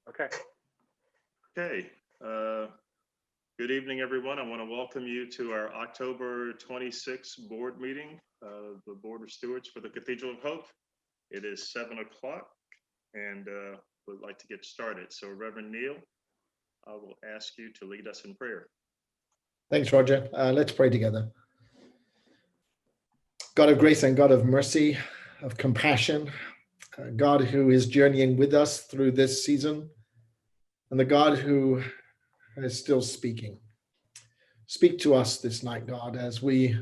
Okay. Okay. Good evening, everyone. I want to welcome you to our October 26th board meeting, the Board of Stewards for the Cathedral of Hope. It is 7 o'clock and would like to get started. So Reverend Neil, I will ask you to lead us in prayer. Thanks, Roger. Let's pray together. God of grace and God of mercy, of compassion, God who is journeying with us through this season, and the God who is still speaking. Speak to us this night, God, as we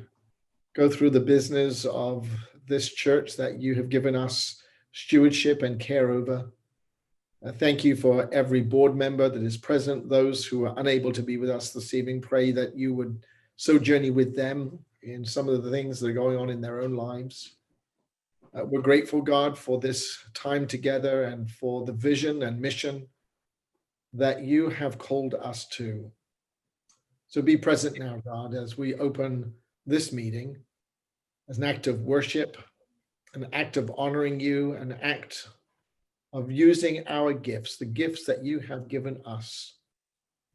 go through the business of this church that you have given us stewardship and care over. Thank you for every board member that is present, those who are unable to be with us this evening. Pray that you would so journey with them in some of the things that are going on in their own lives. We're grateful, God, for this time together and for the vision and mission that you have called us to. So be present now, God, as we open this meeting as an act of worship, an act of honoring you, an act of using our gifts, the gifts that you have given us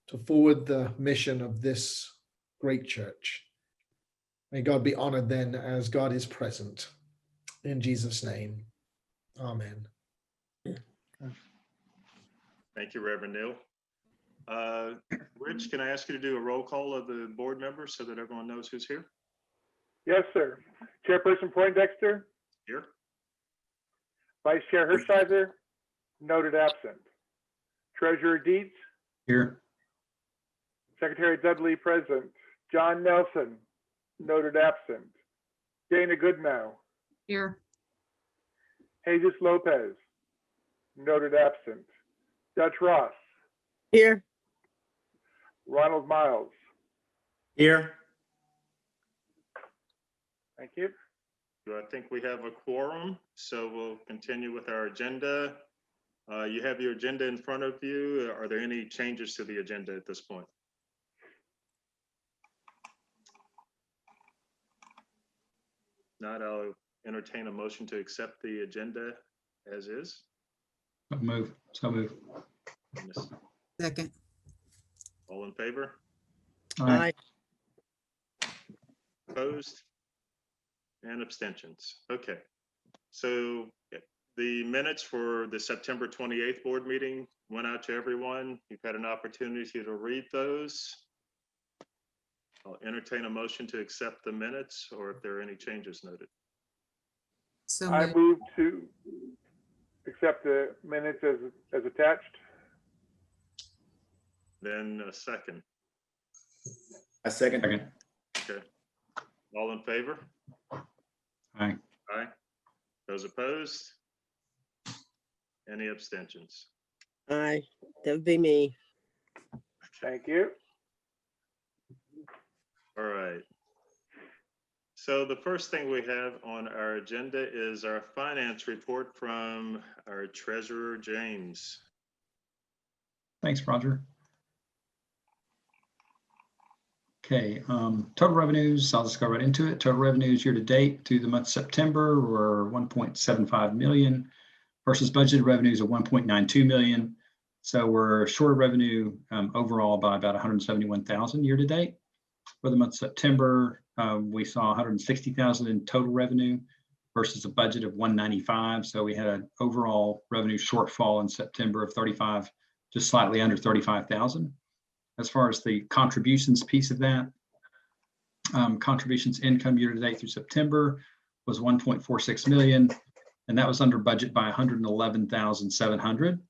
to forward the mission of this great church. May God be honored then as God is present. In Jesus' name, amen. Thank you, Reverend Neil. Rich, can I ask you to do a roll call of the board members so that everyone knows who's here? Yes, sir. Chairperson Poindexter, Here. Vice Chair Hershiser, noted absent. Treasurer Dietz, Here. Secretary Dudley present. John Nelson, noted absent. Dana Goodnow, Here. Jesus Lopez, noted absent. Dutch Ross, Here. Ronald Miles. Here. Thank you. I think we have a quorum, so we'll continue with our agenda. You have your agenda in front of you. Are there any changes to the agenda at this point? Not, I'll entertain a motion to accept the agenda as is. So move. Second. All in favor? Aye. Opposed? And abstentions. Okay. So the minutes for the September 28th board meeting went out to everyone. You've had an opportunity to read those. I'll entertain a motion to accept the minutes, or if there are any changes noted. So I moved. move to accept the minutes as attached. Then a second. A second. Okay. All in favor? Aye. Aye. Those opposed? Any abstentions? Aye, that would be me. Thank you. All right. So the first thing we have on our agenda is our finance report from our treasurer, James. Thanks, Roger. Okay, total revenues, I'll just go right into it. Total revenues year to date through the month of September were 1.75 million versus budgeted revenues of 1.92 million. So we're short of revenue overall by about 171,000 year to date. For the month of September, we saw 160,000 in total revenue versus a budget of 195. So we had an overall revenue shortfall in September of 35, just slightly under 35,000. As far as the contributions piece of that, contributions income year to date through September was 1.46 million, and that was under budget by 111,700.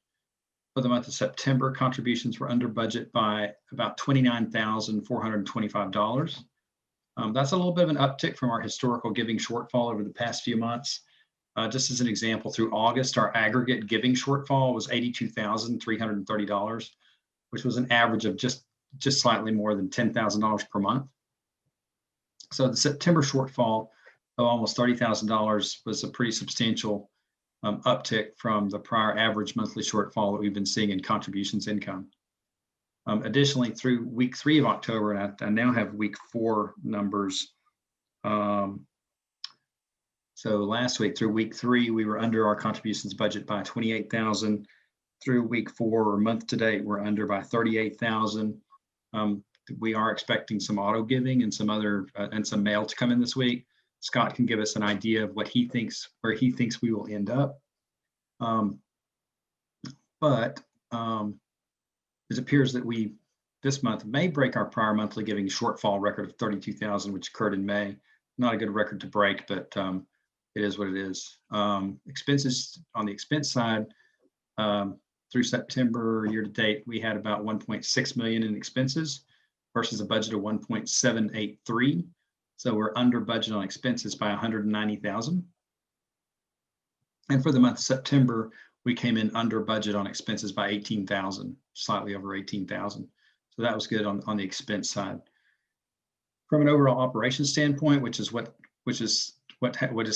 For the month of September, contributions were under budget by about $29,425. That's a little bit of an uptick from our historical giving shortfall over the past few months. Just as an example, through August, our aggregate giving shortfall was $82,330, which was an average of just slightly more than $10,000 per month. So the September shortfall of almost $30,000 was a pretty substantial uptick from the prior average monthly shortfall that we've been seeing in contributions income. Additionally, through week 3 of October, and I now have week 4 numbers. So last week through week 3, we were under our contributions budget by $28,000. through week 4 or month to date, we're under by 38,000. We are expecting some auto giving and some other and some mail to come in this week. Scott can give us an idea of what he thinks, where he thinks we will end up. But it appears that we this month may break our prior monthly giving shortfall record of 32,000, which occurred in May. Not a good record to break, but it is what it is. Expenses on the expense side, through September year to date, we had about 1.6 million in expenses versus a budget of 1.783. So we're under budget on expenses by 190,000. And for the month of September, we came in under budget on expenses by 18,000, slightly over 18,000. So that was good on the expense side. From an overall operations standpoint, which is what is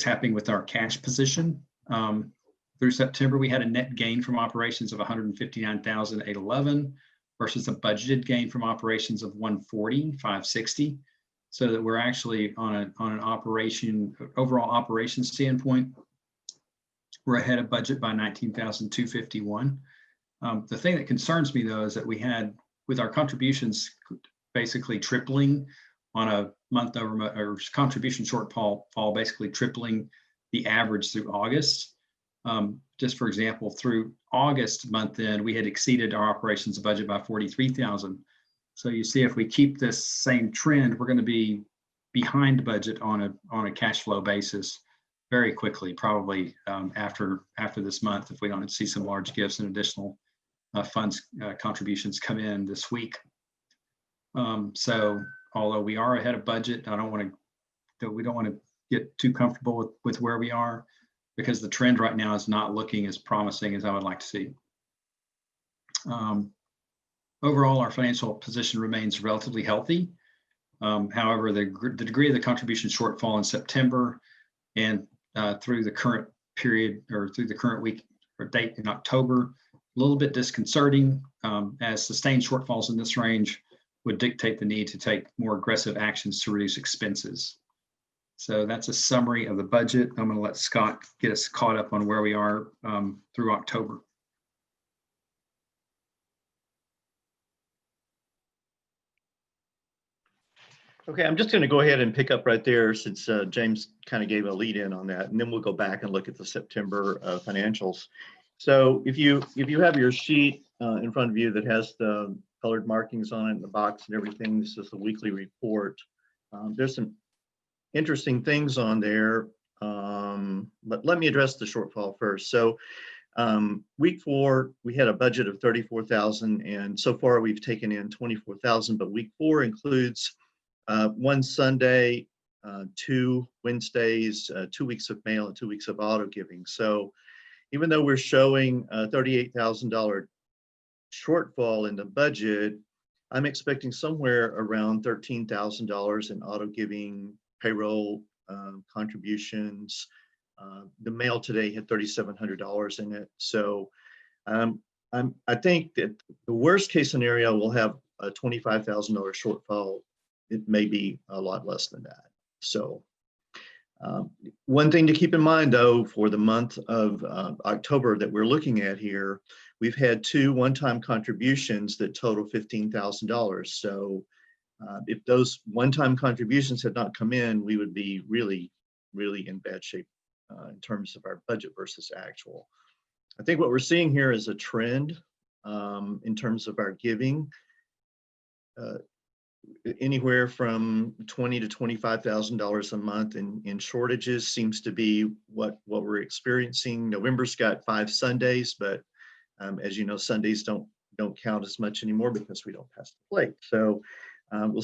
happening with our cash position. Through September, we had a net gain from operations of 159,811 versus a budgeted gain from operations of 140,560. So that we're actually on an overall operation standpoint, we're ahead of budget by 19,251. The thing that concerns me though is that we had, with our contributions basically tripling on a month over month, or contribution shortfall basically tripling the average through August. Just for example, through August month end, we had exceeded our operations budget by 43,000. So you see, if we keep this same trend, we're going to be behind budget on a cash flow basis very quickly, probably after this month, if we don't see some large gifts and additional funds contributions come in this week. So although we are ahead of budget, we don't want to get too comfortable with where we are, because the trend right now is not looking as promising as I would like to see. Overall, our financial position remains relatively healthy. However, the degree of the contribution shortfall in September and through the current period, or through the current week or date in October, a little bit disconcerting, as sustained shortfalls in this range would dictate the need to take more aggressive actions to reduce expenses. So that's a summary of the budget. I'm going to let Scott get us caught up on where we are through October. Okay, I'm just going to go ahead and pick up right there, since James kind of gave a lead in on that, and then we'll go back and look at the September financials. So if you have your sheet in front of you that has the colored markings on it in the box and everything, this is the weekly report. There's some interesting things on there, but let me address the shortfall first. So week 4, we had a budget of 34,000, and so far we've taken in 24,000, but week 4 includes one Sunday, 2 Wednesdays, 2 weeks of mail, and 2 weeks of auto giving. So even though we're showing a $38,000 shortfall in the budget, I'm expecting somewhere around $13,000 in auto giving, payroll contributions. The mail today had $3,700 in it. So I think that the worst case scenario will have a $25,000 shortfall. It may be a lot less than that. So one thing to keep in mind, though, for the month of October that we're looking at here, we've had 2 one-time contributions that total $15,000. So if those one-time contributions had not come in, we would be really, really in bad shape in terms of our budget versus actual. I think what we're seeing here is a trend in terms of our giving. Anywhere from $20,000 to $25,000 a month in shortages seems to be what we're experiencing. November's got 5 Sundays, but as you know, Sundays don't count as much anymore because we don't pass the plate. So we'll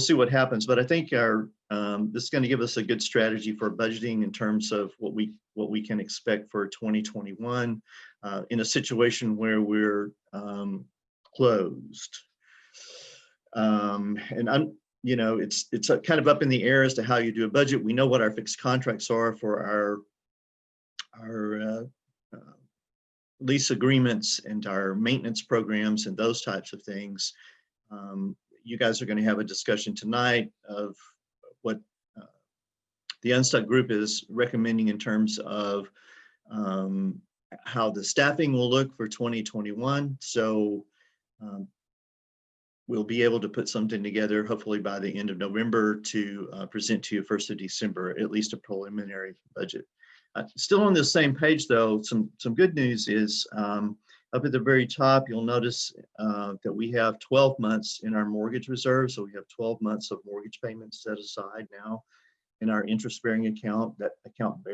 see what happens. But I think this is going to give us a good strategy for budgeting in terms of what we can expect for 2021 in a situation where we're closed. And it's kind of up in the air as to how you do a budget. We know what our fixed contracts are for our lease agreements and our maintenance programs and those types of things. You guys are going to have a discussion tonight of what the Unstuck group is recommending in terms of how the staffing will look for 2021. So we'll be able to put something together, hopefully by the end of November, to present to you 1st of December, at least a preliminary budget. Still on the same page, though, some good news is up at the very top, you'll notice that we have 12 months in our mortgage reserve. So we have 12 months of mortgage payments set aside now in our interest-bearing account. That account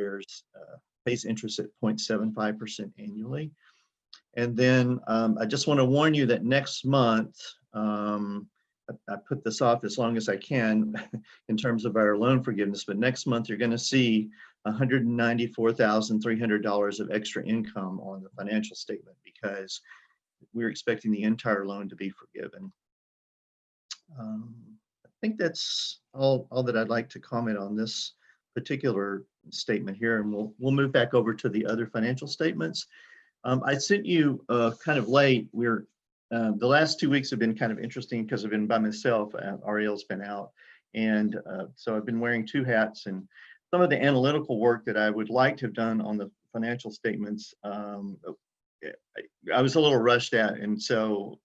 pays interest at 0.75% annually. And then I just want to warn you that next month, I put this off as long as I can in terms of our loan forgiveness, but next month you're going to see $194,300 of extra income on the financial statement because we're expecting the entire loan to be forgiven. I think that's all that I'd like to comment on this particular statement here, and we'll move back over to the other financial statements. I sent you kind of late. The last 2 weeks have been kind of interesting because I've been by myself. Ariel's been out, and so I've been wearing 2 hats. And some of the analytical work that I would like to have done on the financial statements, I was a little rushed at, and so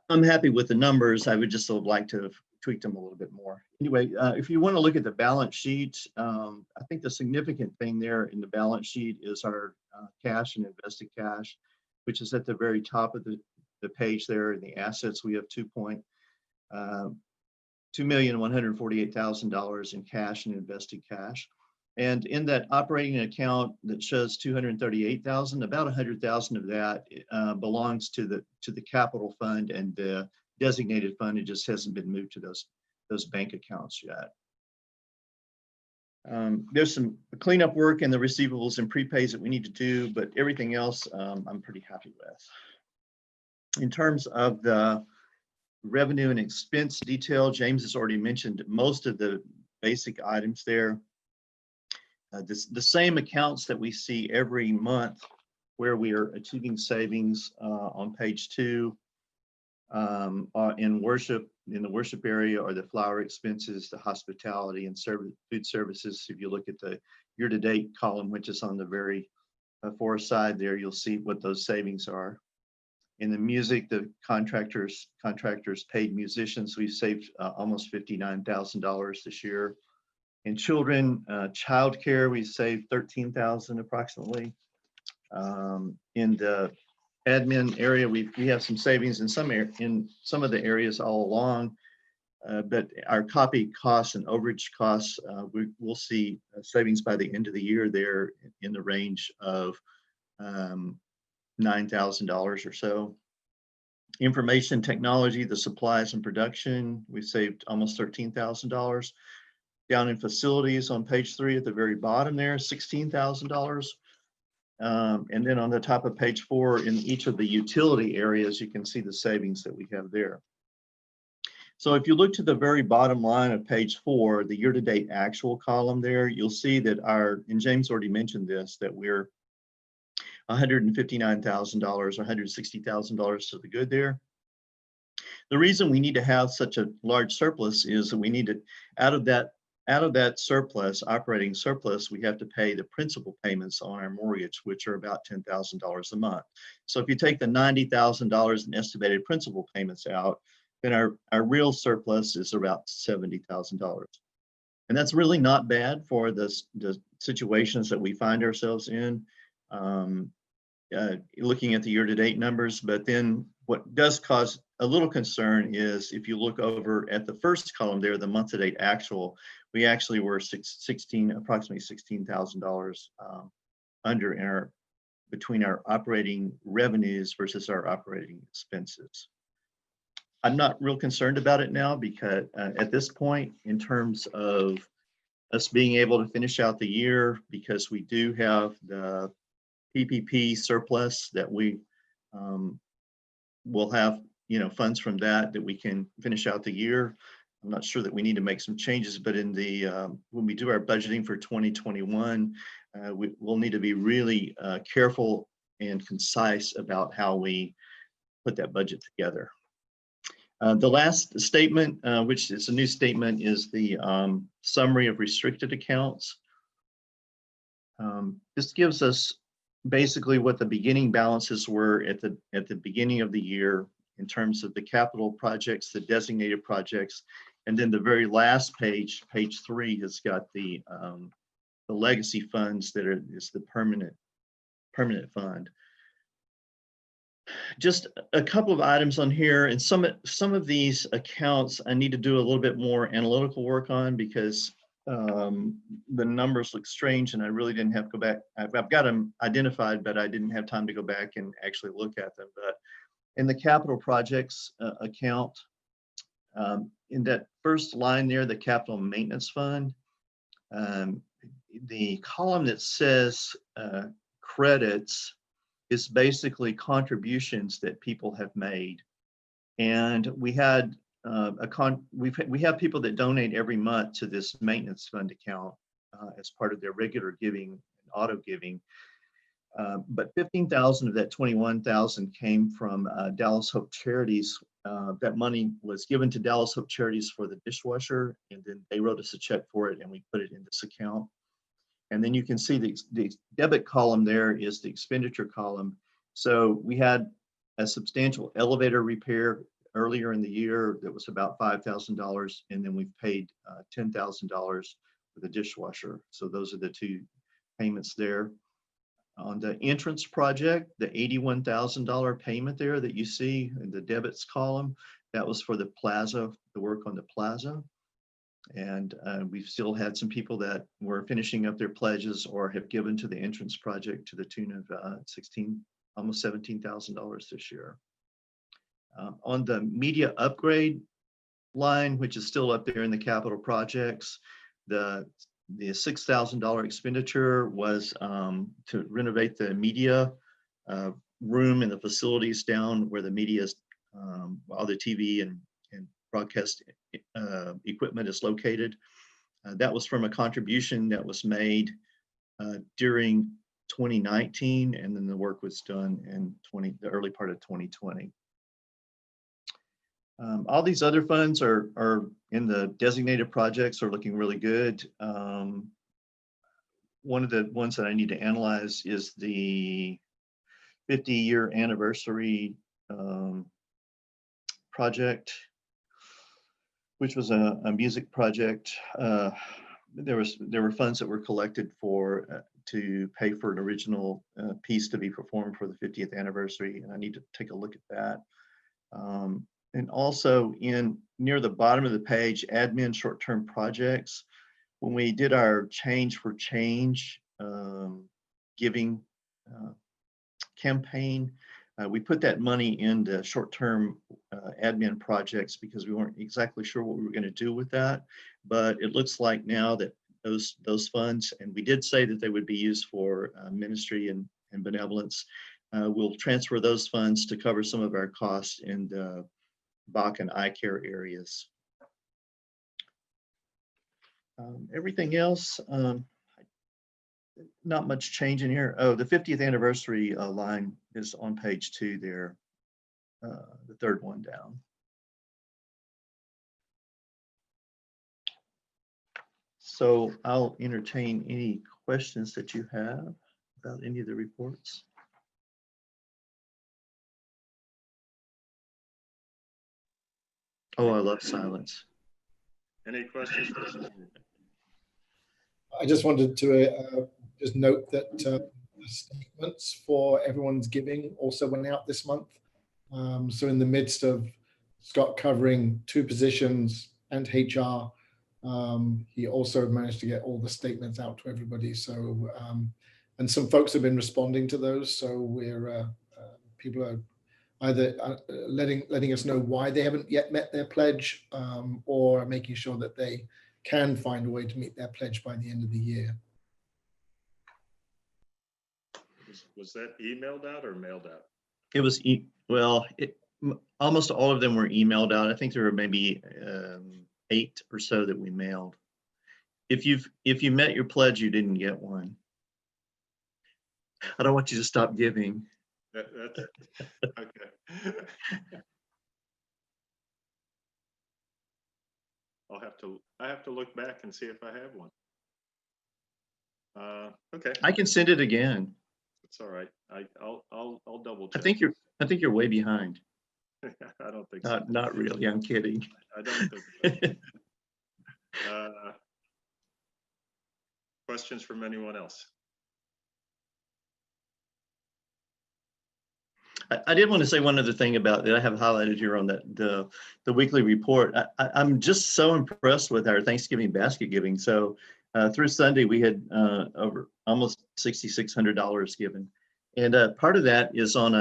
I'm happy with the numbers. I would just like to have tweaked them a little bit more. Anyway, if you want to look at the balance sheet, I think the significant thing there in the balance sheet is our cash and invested cash, which is at the very top of the page there. In the assets, we have $2,148,000 in cash and invested cash. And in that operating account that shows $238,000, about $100,000 of that belongs to the capital fund and the designated fund. It just hasn't been moved to those bank accounts yet. There's some cleanup work in the receivables and prepays that we need to do, but everything else I'm pretty happy with. In terms of the revenue and expense detail, James has already mentioned most of the basic items there. The same accounts that we see every month where we are achieving savings on page 2 in the worship area, or the flower expenses, the hospitality and food services. If you look at the year-to-date column, which is on the very far side there, you'll see what those savings are. In the music, the contractors paid musicians, we've saved almost $59,000 this year. In children, childcare, we saved $13,000 approximately. In the admin area, we have some savings in some of the areas all along, but our copy costs and overage costs, we'll see savings by the end of the year there in the range of $9,000 or so. Information technology, the supplies and production, we saved almost $13,000. Down in facilities on page 3 at the very bottom there, $16,000. And then on the top of page 4, in each of the utility areas, you can see the savings that we have there. So if you look to the very bottom line of page 4, the year-to-date actual column there, you'll see that and James already mentioned this, that we're $159,000 or $160,000 to the good there. The reason we need to have such a large surplus is that we need to, out of that surplus, operating surplus, we have to pay the principal payments on our mortgage, which are about $10,000 a month. So if you take the $90,000 in estimated principal payments out, then our real surplus is about $70,000. And that's really not bad for the situations that we find ourselves in, looking at the year-to-date numbers. But then what does cause a little concern is if you look over at the first column there, the month-to-date actual, we actually were approximately $16,000 under between our operating revenues versus our operating expenses. I'm not real concerned about it now because at this point, in terms of us being able to finish out the year, because we do have the PPP surplus that we will have, funds from that we can finish out the year. I'm not sure that we need to make some changes, but in when we do our budgeting for 2021, we'll need to be really careful and concise about how we put that budget together. The last statement, which is a new statement, is the summary of restricted accounts. This gives us basically what the beginning balances were at the beginning of the year in terms of the capital projects, the designated projects, and then the very last page, page 3, has got the legacy funds is the permanent fund. Just a couple of items on here, and some of these accounts I need to do a little bit more analytical work on because the numbers look strange, and I really didn't have to go back. I've got them identified, but I didn't have time to go back and actually look at them. But in the capital projects account, in that first line there, the capital maintenance fund, the column that says credits is basically contributions that people have made. And we had we have people that donate every month to this maintenance fund account as part of their regular giving, auto giving. But 15,000 of that 21,000 came from Dallas Hope Charities. That money was given to Dallas Hope Charities for the dishwasher, and then they wrote us a check for it, and we put it in this account. And then you can see the debit column there is the expenditure column. So we had a substantial elevator repair earlier in the year that was about $5,000, and then we've paid $10,000 for the dishwasher. So those are the two payments there. On the entrance project, the $81,000 payment there that you see in the debits column, that was for the plaza, the work on the plaza. And we've still had some people that were finishing up their pledges or have given to the entrance project to the tune of almost $17,000 this year. On the media upgrade line, which is still up there in the capital projects, the $6,000 expenditure was to renovate the media room and the facilities down where the media is, all the TV and broadcast equipment is located. That was from a contribution that was made during 2019, and then the work was done in the early part of 2020. All these other funds are in the designated projects are looking really good. One of the ones that I need to analyze is the 50-year anniversary project, which was a music project. There were funds that were collected for to pay for an original piece to be performed for the 50th anniversary, and I need to take a look at that. And also near the bottom of the page, admin short-term projects. When we did our Change for Change giving campaign, we put that money into short-term admin projects because we weren't exactly sure what we were going to do with that. But it looks like now that those funds, and we did say that they would be used for ministry and benevolence, we'll transfer those funds to cover some of our costs in the Bach and eye care areas. Everything else, not much change in here. Oh, the 50th anniversary line is on page 2 there, the third one down. So I'll entertain any questions that you have about any of the reports. Oh, I love silence. Any questions? I just wanted to just note that the statements for everyone's giving also went out this month. So in the midst of Scott covering 2 positions and HR, he also managed to get all the statements out to everybody. So, and some folks have been responding to those. So we're people are either letting us know why they haven't yet met their pledge, or making sure that they can find a way to meet their pledge by the end of the year. Was that emailed out or mailed out? It was, almost all of them were emailed out. I think there were maybe 8 or so that we mailed. If you met your pledge, you didn't get one. I don't want you to stop giving. That's okay. I have to look back and see if I have one. Okay, I can send it again. it's all right. I'll double I check. think you're way behind. I don't think so. Not really. I'm kidding. I don't think so. Questions from anyone else? I did want to say one other thing about that I have highlighted here on the weekly report. I'm just so impressed with our Thanksgiving basket giving. So through Sunday, we had over almost $6,600 given. And part of that is on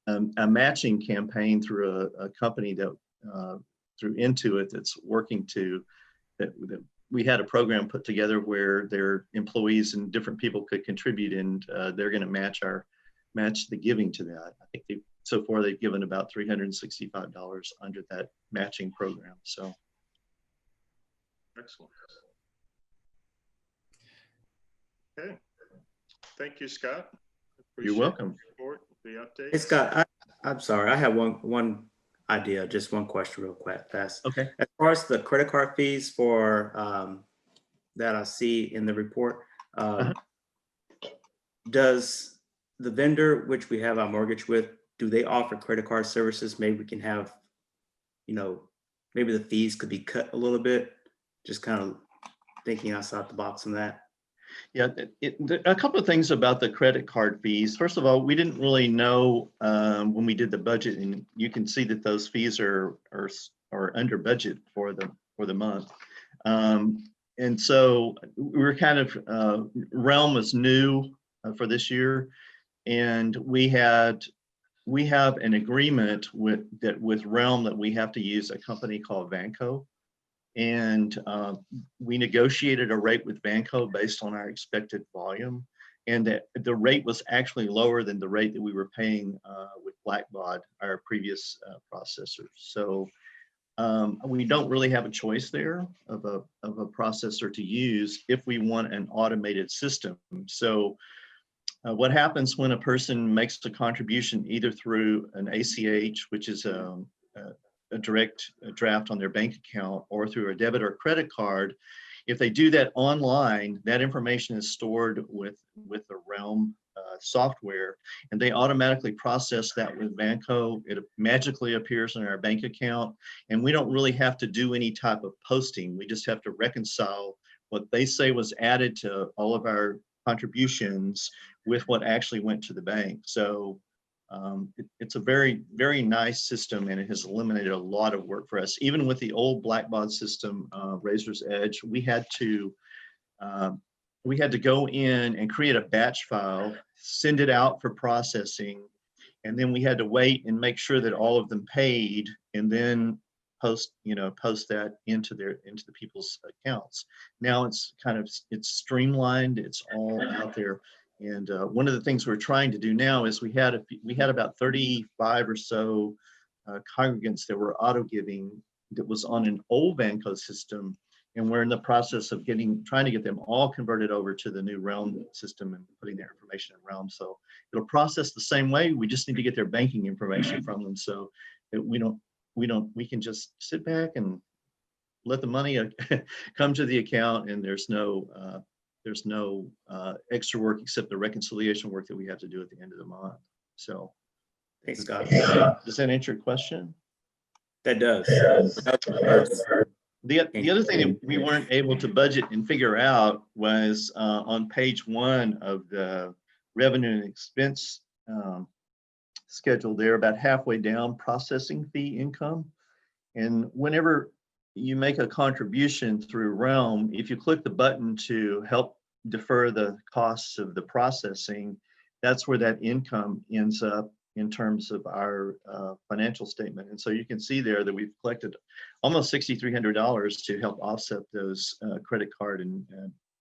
a matching campaign through a company that through Intuit that's working to, that we had a program put together where their employees and different people could contribute, and they're going to match the giving to that. I think so far they've given about $365 under that matching program. So Excellent. Okay. Thank you, Scott. You're Appreciate welcome. the report, the update. Hey, Scott, I'm sorry. I have one idea, just one question real quick, fast. Okay. As far as the credit card fees for that I see in the report, does the vendor which we have our mortgage with, do they offer credit card services? Maybe we can have, maybe the fees could be cut a little bit. Just kind of thinking outside the box on that. Yeah, a couple of things about the credit card fees. First of all, we didn't really know when we did the budget, and you can see that those fees are under budget for the month. And so we were kind of Realm was new for this year, and we have an agreement with Realm that we have to use a company called Vanco. And we negotiated a rate with Vanco based on our expected volume, and that the rate was actually lower than the rate that we were paying with Blackbaud, our previous processor. So we don't really have a choice there of a processor to use if we want an automated system. So what happens when a person makes a contribution either through an ACH, which is a direct draft on their bank account, or through a debit or credit card, if they do that online, that information is stored with the Realm software, and they automatically process that with Vanco. It magically appears in our bank account, and we don't really have to do any type of posting. We just have to reconcile what they say was added to all of our contributions with what actually went to the bank. So it's a very, very nice system, and it has eliminated a lot of work for us. Even with the old Blackbaud system, Razor's Edge, we had to go in and create a batch file, send it out for processing, and then we had to wait and make sure that all of them paid, and then post that into the people's accounts. Now it's streamlined, it's all out there. And one of the things we're trying to do now is we had about 35 or so congregants that were auto giving that was on an old Vanco system, and we're in the process of trying to get them all converted over to the new Realm system and putting their information in Realm. So it'll process the same way. We just need to get their banking information from them, so that we can just sit back and let the money come to the account, and there's no extra work except the reconciliation work that we have to do at the end of the month. So Thanks, Scott. does that answer your question? That does. The other thing that we weren't able to budget and figure out was on page 1 of the revenue and expense schedule there, about halfway down, processing fee income. And whenever you make a contribution through Realm, if you click the button to help defer the costs of the processing, that's where that income ends up in terms of our financial statement. And so you can see there that we've collected almost $6,300 to help offset those credit card and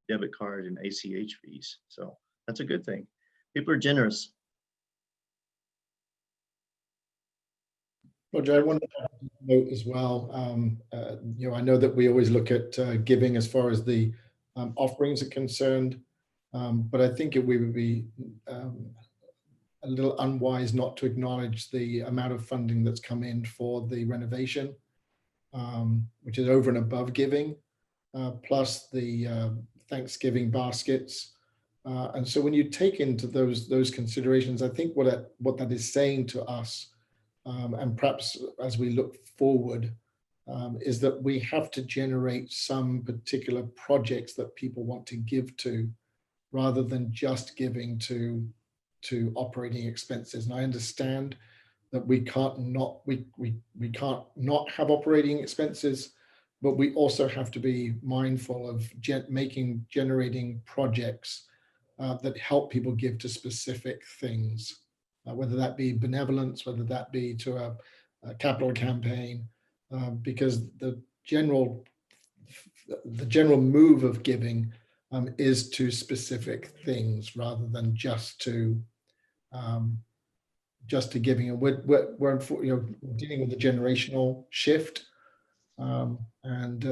debit card and ACH fees. So that's a good thing. People are generous. Roger, I wanted to note as well, I know that we always look at giving as far as the offerings are concerned, but I think we would be a little unwise not to acknowledge the amount of funding that's come in for the renovation, which is over and above giving, plus the Thanksgiving baskets. And so when you take into those considerations, I think what that is saying to us, and perhaps as we look forward, is that we have to generate some particular projects that people want to give to, rather than just giving to operating expenses. And I understand that we can't not have operating expenses, but we also have to be mindful of generating projects that help people give to specific things, whether that be benevolence, whether that be to a capital campaign, because the general move of giving is to specific things rather than just to giving. And we're dealing with a generational shift, and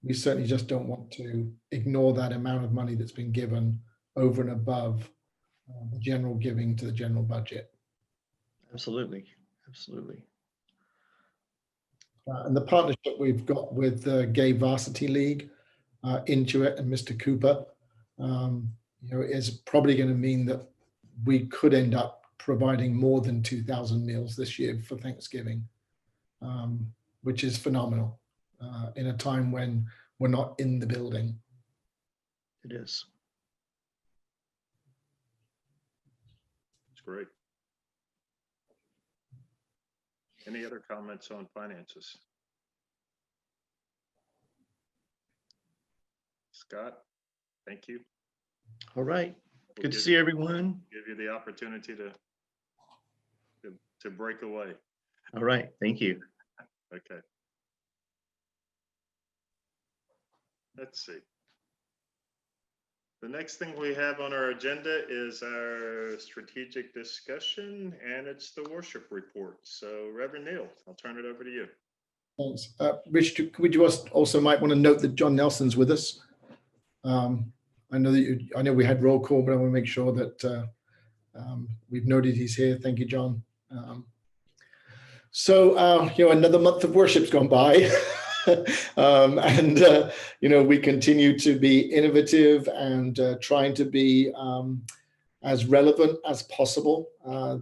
we certainly just don't want to ignore that amount of money that's been given over and above the general giving to the general budget. Absolutely, absolutely. And the partnership we've got with the Gay Varsity League, Intuit and Mr. Cooper, is probably going to mean that we could end up providing more than 2,000 meals this year for Thanksgiving, which is phenomenal in a time when we're not in the building. It is. It's great. Any other comments on finances? Scott, thank you. All right. We'll Good to give- see everyone. Give you the opportunity to break away. All right. Thank you. Okay. Let's see. The next thing we have on our agenda is our strategic discussion, and it's the worship report. So Reverend Neil, I'll turn it over to you. Thanks. Rich, would you also might want to note that John Nelson's with us. I know we had roll call, but I want to make sure that we've noted he's here. Thank you, John. So another month of worship's gone by. And we continue to be innovative and trying to be as relevant as possible.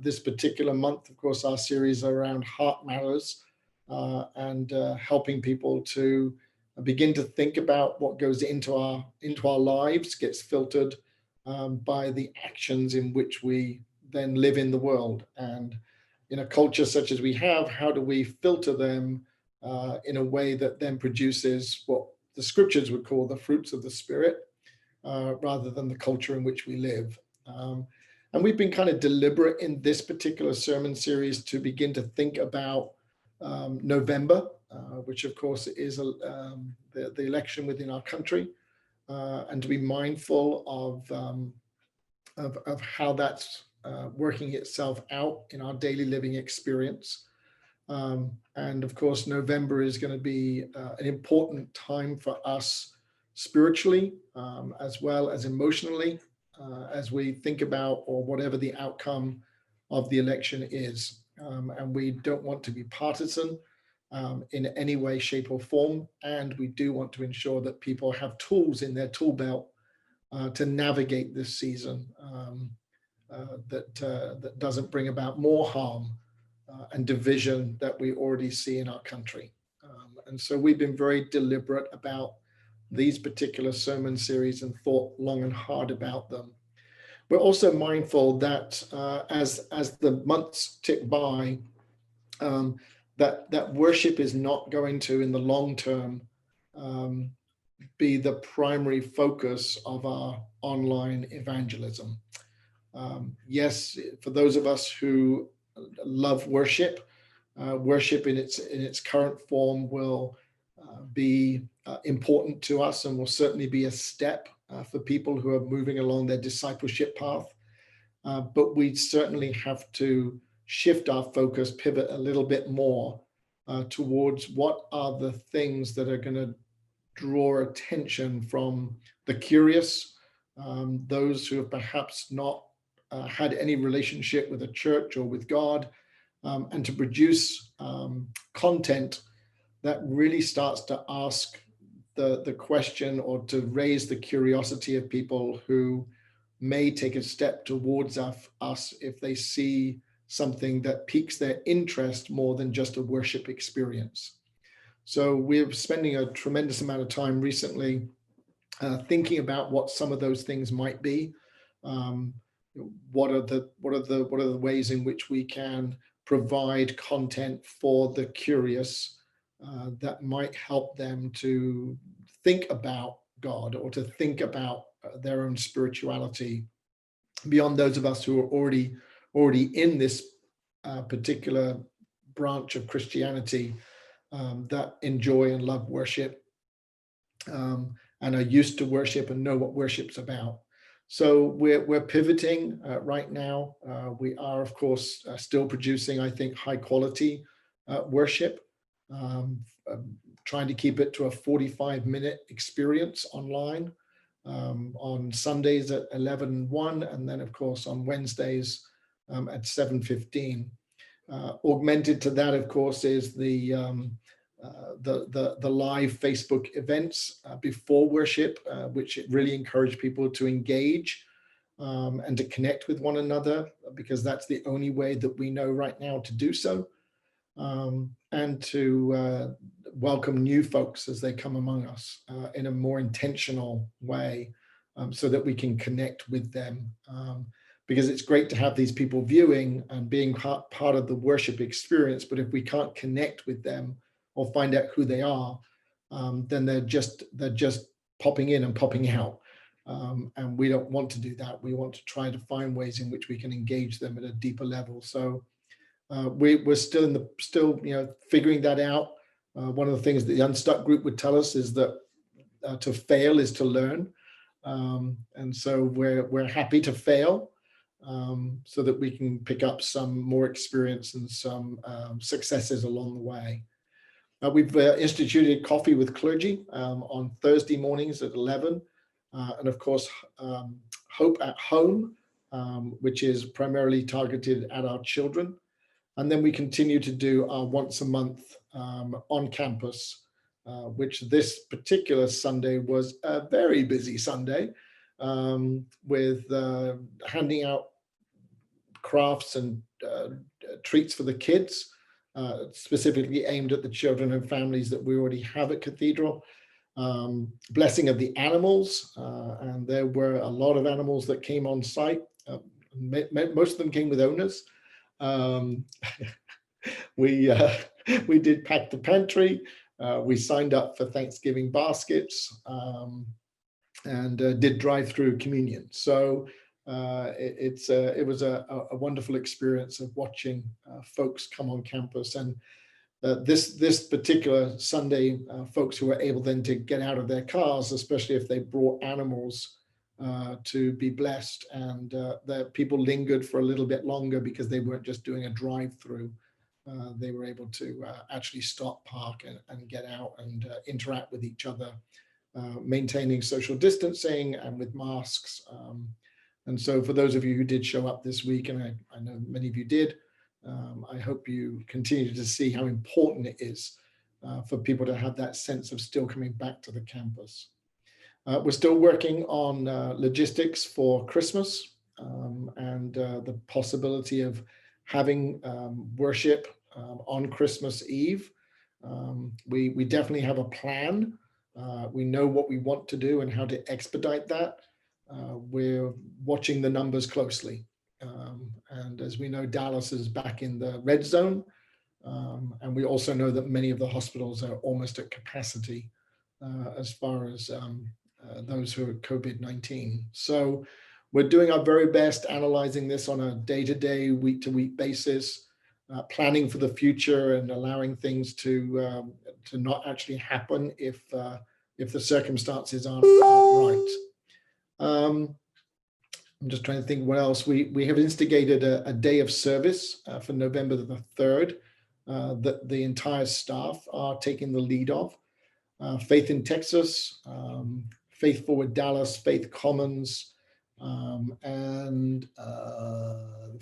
This particular month, of course, our series around heart matters, and helping people to begin to think about what goes into our lives gets filtered by the actions in which we then live in the world. And in a culture such as we have, how do we filter them in a way that then produces what the scriptures would call the fruits of the Spirit, rather than the culture in which we live. And we've been kind of deliberate in this particular sermon series to begin to think about November, which of course is the election within our country, and to be mindful of how that's working itself out in our daily living experience. And of course, November is going to be an important time for us spiritually, as well as emotionally, as we think about or whatever the outcome of the election is. And we don't want to be partisan in any way, shape, or form. And we do want to ensure that people have tools in their tool belt to navigate this season that doesn't bring about more harm and division that we already see in our country. And so we've been very deliberate about these particular sermon series and thought long and hard about them. We're also mindful that as the months tick by, that worship is not going to, in the long term, be the primary focus of our online evangelism. Yes, for those of us who love worship, worship in its current form will be important to us, and will certainly be a step for people who are moving along their discipleship path. But we certainly have to shift our focus, pivot a little bit more towards what are the things that are going to draw attention from the curious, those who have perhaps not had any relationship with a church or with God, and to produce content that really starts to ask the question, or to raise the curiosity of people who may take a step towards us if they see something that piques their interest more than just a worship experience. So we're spending a tremendous amount of time recently thinking about what some of those things might be. What are the ways in which we can provide content for the curious that might help them to think about God or to think about their own spirituality beyond those of us who are already in this particular branch of Christianity that enjoy and love worship and are used to worship and know what worship's about. So we're pivoting right now. We are, of course, still producing, I think, high quality worship, trying to keep it to a 45-minute experience online on Sundays at 11:01, and then, of course, on Wednesdays at 7:15. Augmented to that, of course, is the live Facebook events before worship, which really encourage people to engage and to connect with one another, because that's the only way that we know right now to do so, and to welcome new folks as they come among us in a more intentional way, so that we can connect with them. Because it's great to have these people viewing and being part of the worship experience, but if we can't connect with them or find out who they are, then they're just popping in and popping out. And we don't want to do that. We want to try to find ways in which we can engage them at a deeper level. So we're still figuring that out. One of the things that the Unstuck group would tell us is that to fail is to learn. And so we're happy to fail so that we can pick up some more experience and some successes along the way. We've instituted Coffee with Clergy on Thursday mornings at 11. And of course, Hope at Home, which is primarily targeted at our children. And then we continue to do our once a month on campus, which this particular Sunday was a very busy Sunday with handing out crafts and treats for the kids, specifically aimed at the children and families that we already have at Cathedral. Blessing of the animals, and there were a lot of animals that came on site. Most of them came with owners. We did pack the pantry. We signed up for Thanksgiving baskets and did drive-through communion. So it was a wonderful experience of watching folks come on campus. And this particular Sunday, folks who were able then to get out of their cars, especially if they brought animals to be blessed, and the people lingered for a little bit longer because they weren't just doing a drive-through. They were able to actually stop, park, and get out and interact with each other, maintaining social distancing and with masks. And so for those of you who did show up this week, and I know many of you did, I hope you continue to see how important it is for people to have that sense of still coming back to the campus. We're still working on logistics for Christmas and the possibility of having worship on Christmas Eve. We definitely have a plan. We know what we want to do and how to expedite that. We're watching the numbers closely. And as we know, Dallas is back in the red zone. And we also know that many of the hospitals are almost at capacity as far as those who are COVID-19. So we're doing our very best analyzing this on a day-to-day, week-to-week basis, planning for the future and allowing things to not actually happen if the circumstances aren't right. I'm just trying to think what else. We have instigated a day of service for November the 3rd that the entire staff are taking the lead of. Faith in Texas, Faith Forward Dallas, Faith Commons, and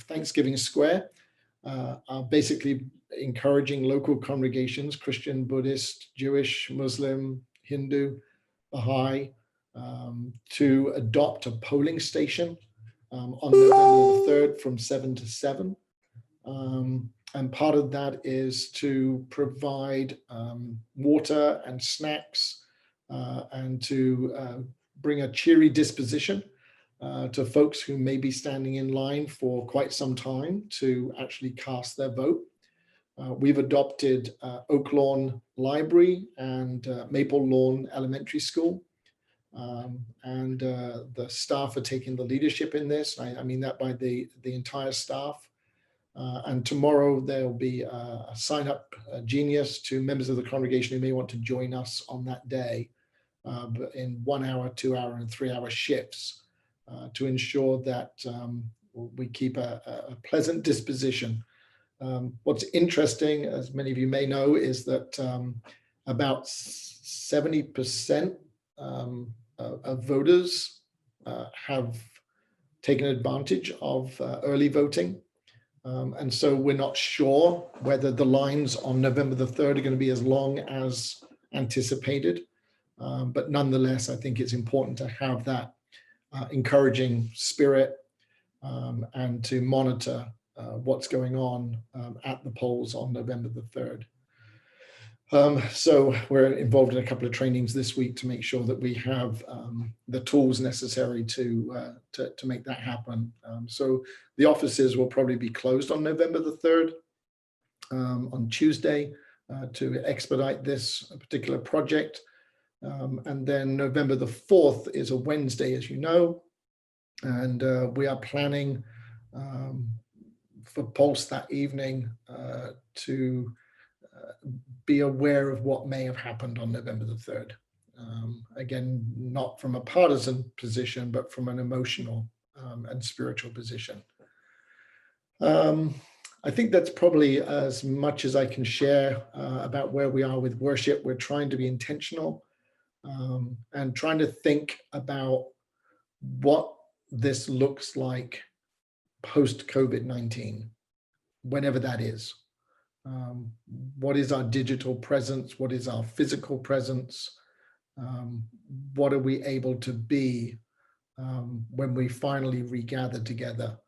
Thanksgiving Square are basically encouraging local congregations, Christian, Buddhist, Jewish, Muslim, Hindu, Baha'i, to adopt a polling station on November the 3rd from 7 to 7. And part of that is to provide water and snacks and to bring a cheery disposition to folks who may be standing in line for quite some time to actually cast their vote. We've adopted Oak Lawn Library and Maple Lawn Elementary School. And the staff are taking the leadership in this. I mean that by the entire staff. And tomorrow there'll be a sign up genius to members of the congregation who may want to join us on that day, but in 1 hour, 2 hour, and 3 hour shifts to ensure that we keep a pleasant disposition. What's interesting, as many of you may know, is that about 70% of voters have taken advantage of early voting. And so we're not sure whether the lines on November the 3rd are going to be as long as anticipated. But nonetheless, I think it's important to have that encouraging spirit and to monitor what's going on at the polls on November the 3rd. So we're involved in a couple of trainings this week to make sure that we have the tools necessary to make that happen. So the offices will probably be closed on November the 3rd on Tuesday to expedite this particular project. And then November the 4th is a Wednesday, as you know, and we are planning for Pulse that evening to be aware of what may have happened on November the 3rd. Again, not from a partisan position, but from an emotional and spiritual position. I think that's probably as much as I can share about where we are with worship. We're trying to be intentional and trying to think about what this looks like post-COVID-19, whenever that is. What is our digital presence? What is our physical presence? What are we able to be when we finally regather together?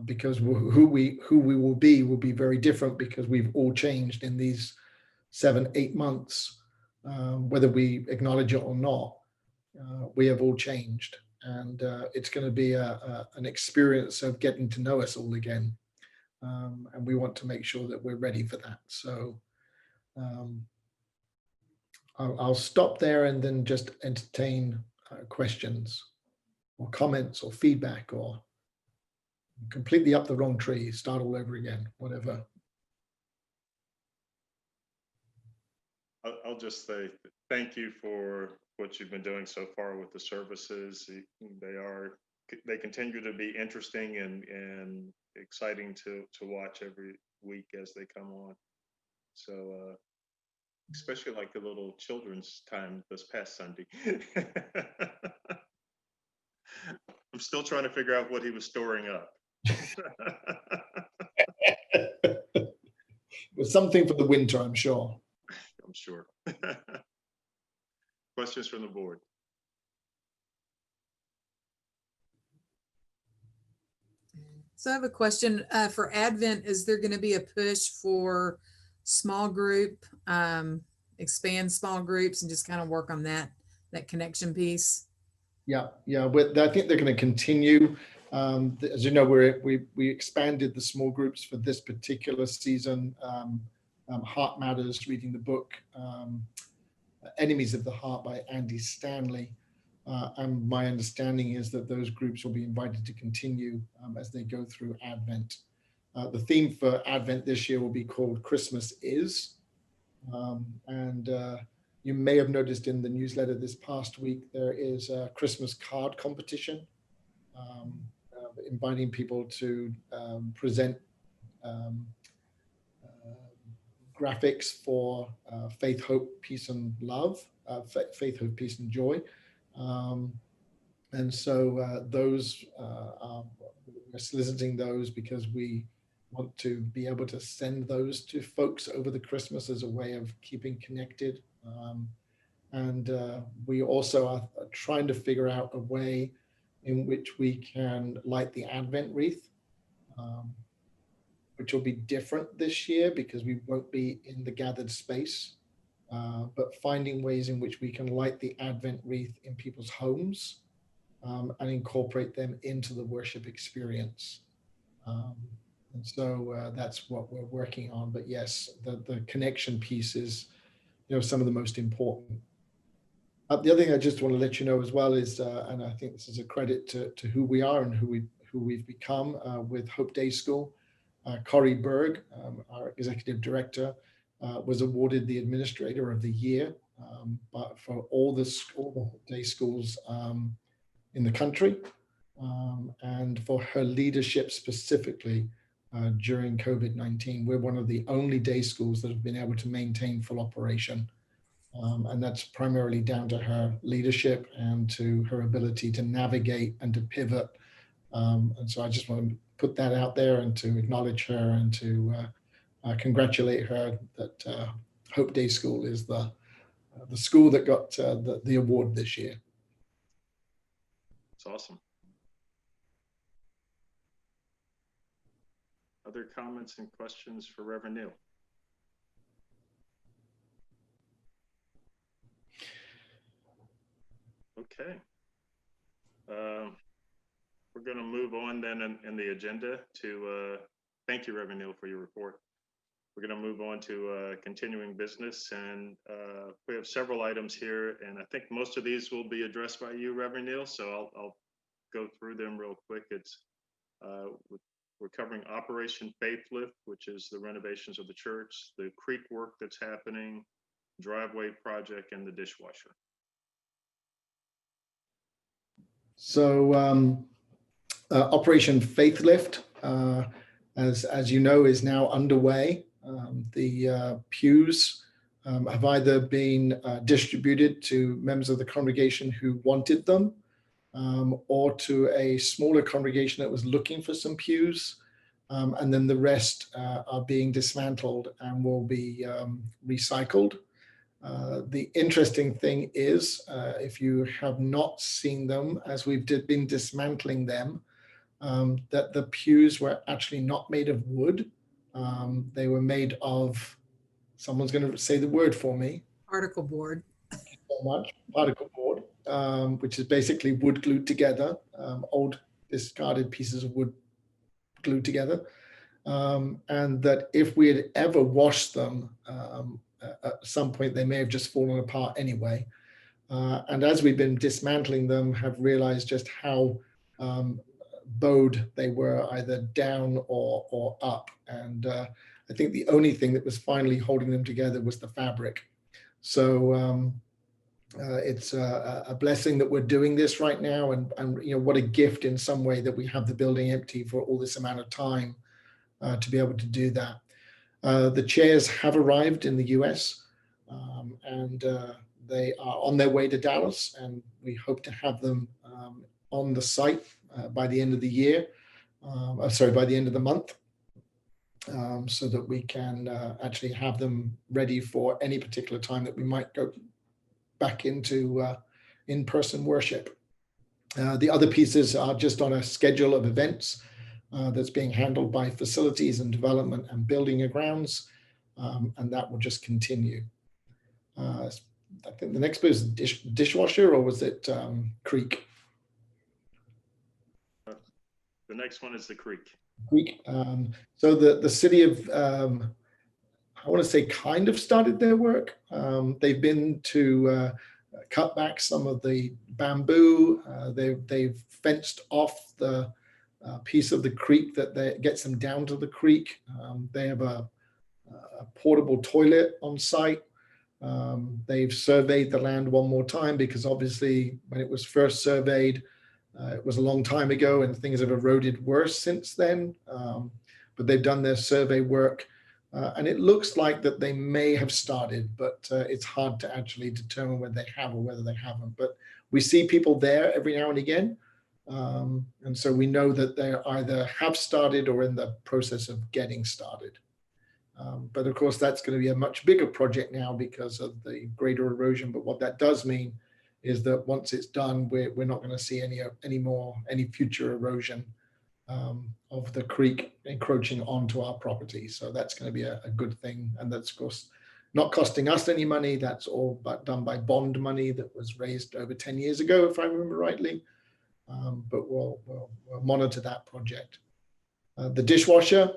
Because who we will be very different, because we've all changed in these 7-8 months, whether we acknowledge it or not. We have all changed, and it's going to be an experience of getting to know us all again. And we want to make sure that we're ready for that. So I'll stop there and then just entertain questions or comments or feedback, or completely up the wrong tree, start all over again, whatever. I'll just say thank you for what you've been doing so far with the services. They continue to be interesting and exciting to watch every week as they come on. So especially like the little children's time this past Sunday. I'm still trying to figure out what he was storing up. It was something for the winter, I'm sure. I'm sure. Questions from the board? So I have a question for Advent. Is there going to be a push for small group, expand small groups, and just kind of work on that connection piece? Yeah. But I think they're going to continue. As you know, we expanded the small groups for this particular season. Heart Matters, reading the book Enemies of the Heart by Andy Stanley. And my understanding is that those groups will be invited to continue as they go through Advent. The theme for Advent this year will be called Christmas Is. And you may have noticed in the newsletter this past week, there is a Christmas card competition, inviting people to present graphics for faith, hope, peace, and love, faith, hope, peace, and joy. And so those we're soliciting those because we want to be able to send those to folks over the Christmas as a way of keeping connected. And we also are trying to figure out a way in which we can light the Advent wreath, which will be different this year because we won't be in the gathered space, but finding ways in which we can light the Advent wreath in people's homes and incorporate them into the worship experience. And so that's what we're working on. But yes, the connection piece is, some of the most important. The other thing I just want to let you know as well is, and I think this is a credit to who we are and who we've become with Hope Day School. Corey Berg, our executive director, was awarded the Administrator of the Year but for all the Hope Day schools in the country, and for her leadership specifically during COVID-19. We're one of the only day schools that have been able to maintain full operation. And that's primarily down to her leadership and to her ability to navigate and to pivot. And so I just want to put that out there and to acknowledge her and to congratulate her that Hope Day School is the school that got the award this year. It's awesome. Other comments and questions for Reverend Neal? Okay. We're going to move on then in the agenda to thank you, Reverend Neal, for your report. We're going to move on to continuing business, and we have several items here, and I think most of these will be addressed by you, Reverend Neal, so I'll go through them real quick. It's we're covering Operation Faith Lift, which is the renovations of the church, the creek work that's happening, driveway project, and the dishwasher. So Operation Faith Lift, as you know, is now underway. The pews have either been distributed to members of the congregation who wanted them, or to a smaller congregation that was looking for some pews. And then the rest are being dismantled and will be recycled. The interesting thing is, if you have not seen them, as we've been dismantling them, that the pews were actually not made of wood. They were made of, someone's going to say the word for me. Particle board. Thank you so much. Particle board, which is basically wood glued together, old discarded pieces of wood glued together. And that if we had ever washed them, at some point they may have just fallen apart anyway. And as we've been dismantling them, have realized just how bowed they were, either down or up. And I think the only thing that was finally holding them together was the fabric. So it's a blessing that we're doing this right now, and what a gift in some way that we have the building empty for all this amount of time to be able to do that. The chairs have arrived in the US, and they are on their way to Dallas, and we hope to have them on the site by the end of the year, by the end of the month, so that we can actually have them ready for any particular time that we might go back into in-person worship. The other pieces are just on a schedule of events that's being handled by facilities and development and building and grounds, and that will just continue. I think the next bit is dishwasher, or was it creek? The next one is the creek. Creek. So the city of, I want to say, kind of started their work. They've been to cut back some of the bamboo. They've fenced off the piece of the creek that gets them down to the creek. They have a portable toilet on site. They've surveyed the land one more time, because obviously when it was first surveyed, it was a long time ago and things have eroded worse since then. But they've done their survey work, and it looks like that they may have started, but it's hard to actually determine whether they have or whether they haven't. But we see people there every now and again. And so we know that they either have started or in the process of getting started. But of course, that's going to be a much bigger project now because of the greater erosion. But what that does mean is that once it's done, we're not going to see any future erosion of the creek encroaching onto our property. So that's going to be a good thing. And that's, of course, not costing us any money. That's all but done by bond money that was raised over 10 years ago, if I remember rightly. But we'll monitor that project. The dishwasher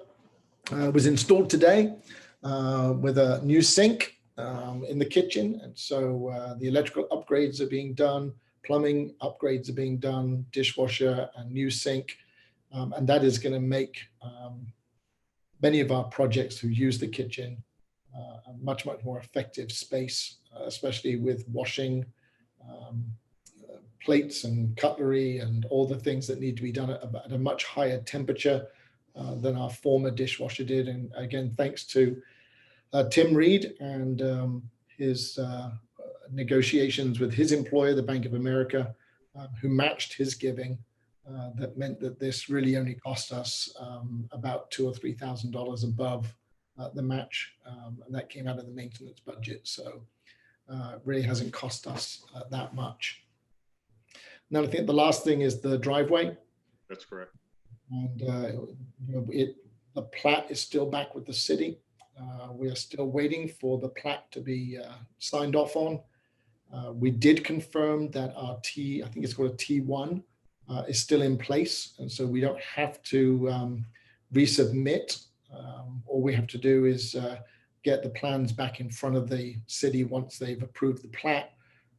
was installed today with a new sink in the kitchen. And so the electrical upgrades are being done, plumbing upgrades are being done, dishwasher and new sink. And that is going to make many of our projects who use the kitchen a much more effective space, especially with washing plates and cutlery and all the things that need to be done at a much higher temperature than our former dishwasher did. And again, thanks to Tim Reed and his negotiations with his employer, the Bank of America, who matched his giving. That meant that this really only cost us about $2,000 or $3,000 above the match, and that came out of the maintenance budget. So it really hasn't cost us that much. Now, I think the last thing is the driveway. That's correct. And the plat is still back with the city. We are still waiting for the plat to be signed off on. We did confirm that our I think it's called a T1, is still in place. And so we don't have to resubmit. All we have to do is get the plans back in front of the city once they've approved the plat,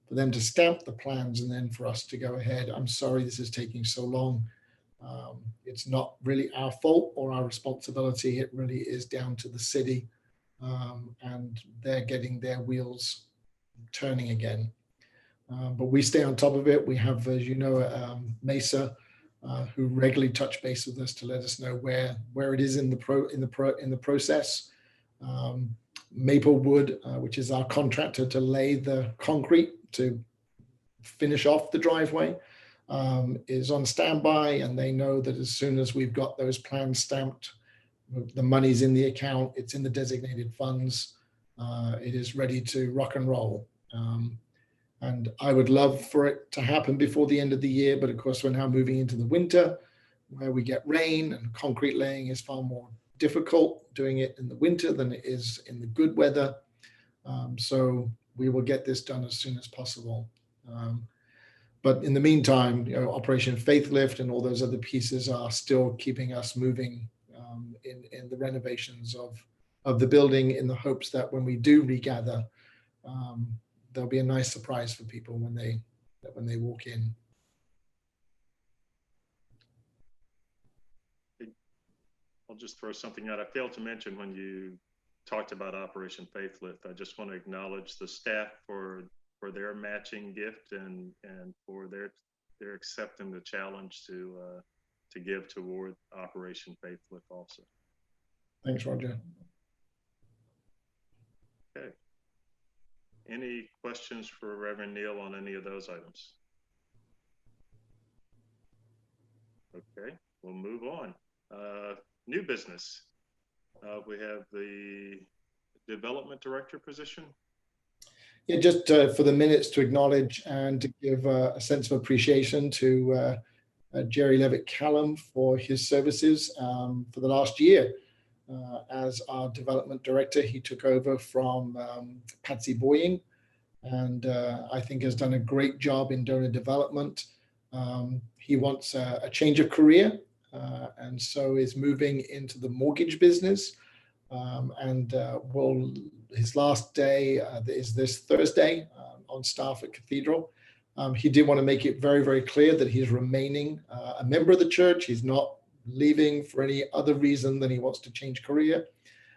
for them to stamp the plans and then for us to go ahead. I'm sorry this is taking so long. It's not really our fault or our responsibility. It really is down to the city, and they're getting their wheels turning again. But we stay on top of it. We have, as you know, Mesa, who regularly touch base with us to let us know where it is in the process. Maplewood, which is our contractor to lay the concrete to finish off the driveway, is on standby, and they know that as soon as we've got those plans stamped, the money's in the account, it's in the designated funds, it is ready to rock and roll. And I would love for it to happen before the end of the year, but of course we're now moving into the winter where we get rain, and concrete laying is far more difficult doing it in the winter than it is in the good weather. So we will get this done as soon as possible. But in the meantime, Operation Faithlift and all those other pieces are still keeping us moving in the renovations of the building, in the hopes that when we do regather, there'll be a nice surprise for people when they walk in. I'll just throw something out. I failed to mention when you talked about Operation Faithlift. I just want to acknowledge the staff for their matching gift and for their accepting the challenge to give toward Operation Faithlift also. Thanks, Roger. Okay. Any questions for Reverend Neal on any of those items? Okay, we'll move on. New business. We have the development director position. Yeah, just for the minutes to acknowledge and to give a sense of appreciation to Jerry Levitt Callum for his services for the last year. As our development director, he took over from Patsy Boying, and I think has done a great job in donor development. He wants a change of career, and so is moving into the mortgage business. His last day is this Thursday on staff at Cathedral. He did want to make it very, very clear that he's remaining a member of the church. He's not leaving for any other reason than he wants to change career,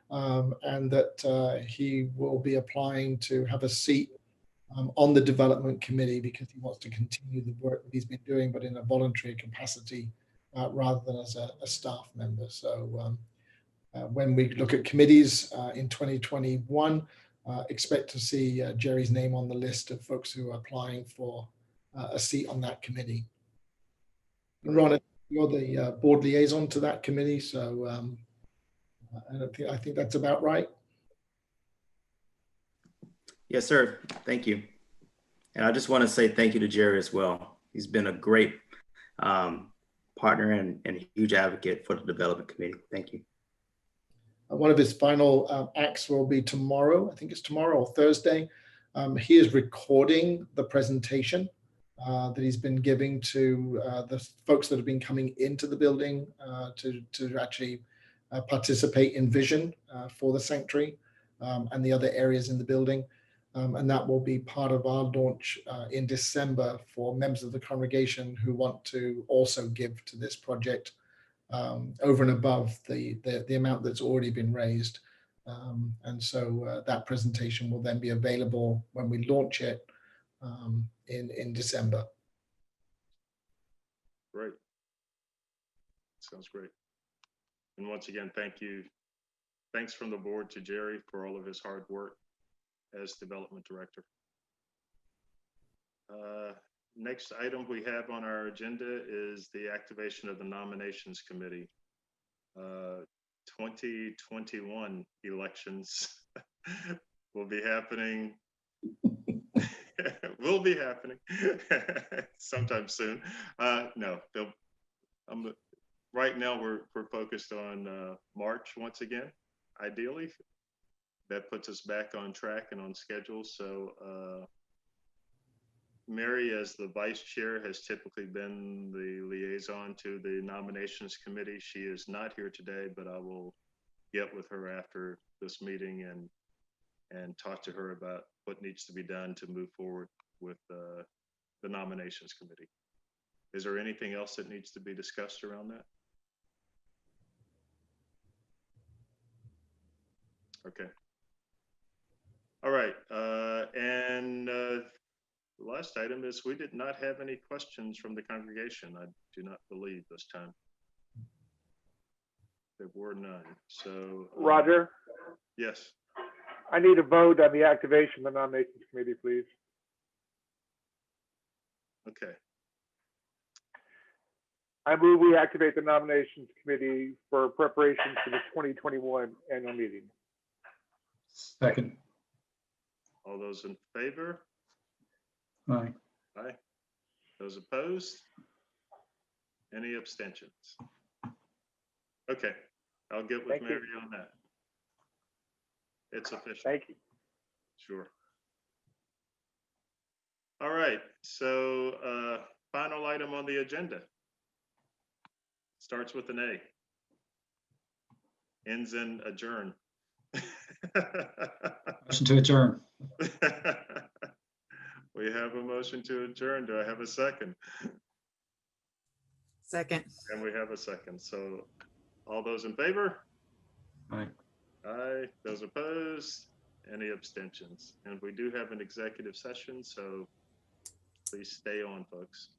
and that he will be applying to have a seat on the development committee because he wants to continue the work that he's been doing, but in a voluntary capacity rather than as a staff member. So when we look at committees in 2021, expect to see Jerry's name on the list of folks who are applying for a seat on that committee. And Ron, you're the board liaison to that committee, so I think that's about right. Yes, sir. Thank you. And I just want to say thank you to Jerry as well. He's been a great partner and a huge advocate for the development committee. Thank you. One of his final acts will be tomorrow. I think it's tomorrow or Thursday. He is recording the presentation that he's been giving to the folks that have been coming into the building to actually participate in vision for the sanctuary and the other areas in the building. And that will be part of our launch in December for members of the congregation who want to also give to this project over and above the amount that's already been raised. And so that presentation will then be available when we launch it in December. Great. Sounds great. And once again, thank you. Thanks from the board to Jerry for all of his hard work as development director. Next item we have on our agenda is the activation of the nominations committee. 2021 elections will be happening. Will be happening sometime soon. No, right now we're focused on March once again, ideally. That puts us back on track and on schedule. So Mary, as the vice chair, has typically been the liaison to the nominations committee. She is not here today, but I will get with her after this meeting and talk to her about what needs to be done to move forward with the nominations committee. Is there anything else that needs to be discussed around that? Okay. All right. And the last item is we did not have any questions from the congregation. I do not believe this time. There were none. So Roger, yes. I need a vote on the activation of the nominations committee, please. Okay. I move we activate the nominations committee for preparation for the 2021 annual meeting. Second. All those in favor? Aye. Aye. Those opposed? Any abstentions? Okay, I'll get with Thank you. Mary on that. It's official. Thank you. Sure. All right, so final item on the agenda. Starts with an A. Ends in adjourn. Motion to adjourn. We have a motion to adjourn. Do I have a second? Second. And we have a second. So all those in favor? Aye. Aye. Those opposed? Any abstentions? And we do have an executive session, so please stay on, folks.